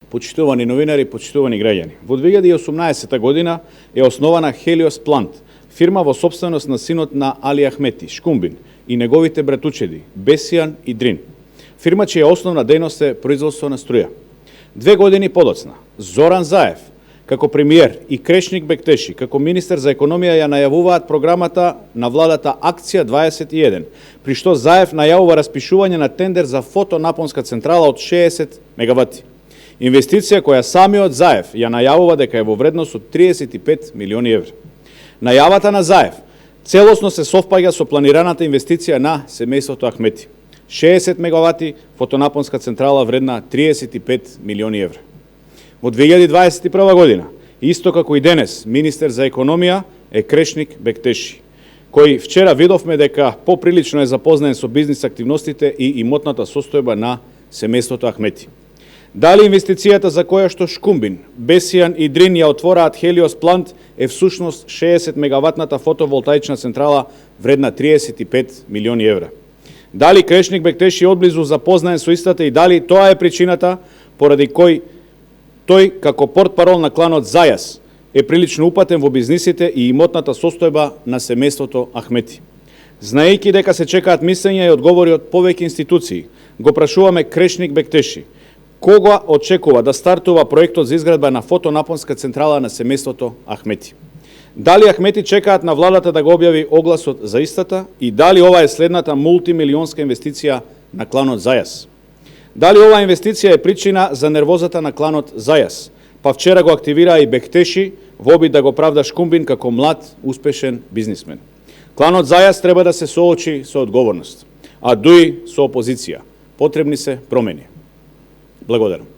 Почитувани новинари, почитувани граѓани. Во 2018 година е основана Helios Plant, фирма во сопственост на синот на Али Ахмети, Шкумбин, и неговите братучеди, Бесијан и Дрин. Фирма чија основна дејност е производство на струја. 2 години подоцна, Зоран Заев, како премиер, и Крешник Бектеши, како министер за економија, ја најавуваат програмата на владата Акција 21, при што Заев најавува распишување на тендер за фотонапонска централа од 60 мегавати. Инвестиција која самиот Заев ја најавува дека е во вредност од 35 милиони евра. Најавата на Заев целосно се совпаѓа со планираната инвестиција на семејството Ахмети. 60 мегавати фотонапонска централа вредна 35 милиони евра. Во 2021 година, исто како и денес, министер за економија е Крешник Бектеши, кој вчера видовме дека поприлично е запознаен со бизнис активностите и имотната состојба на семејството Ахмети. Дали инвестицијата за која што Шкумбин, Бесијан и Дрин ја отвораат Helios Plant е всушност 60 мегаватната фотоволтаична централа вредна 35 милиони евра? Дали Крешник Бектеши одблизу запознаен со истата и дали тоа е причината поради кој тој, како портпарол на кланот Зајас, е прилично упатен во бизнисите и имотната состојба на семејството Ахмети? Знаејќи дека се чекаат мислења и одговори од повеќе институции, го прашуваме Крешник Бектеши, кога очекува да стартува проектот за изградба на фотонапонска централа на семејството Ахмети? Дали Ахмети чекаат на владата да го објави огласот за истата и дали ова е следната мултимилионска инвестиција на кланот Зајас? Дали оваа инвестиција е причина за нервозата на кланот Зајас, па вчера го активираа и Бектеши во обид да го правда Шкумбин како млад, успешен бизнисмен? Кланот Зајас треба да се соочи со одговорност, а дуи со опозиција. Потребни се промени. Благодарам.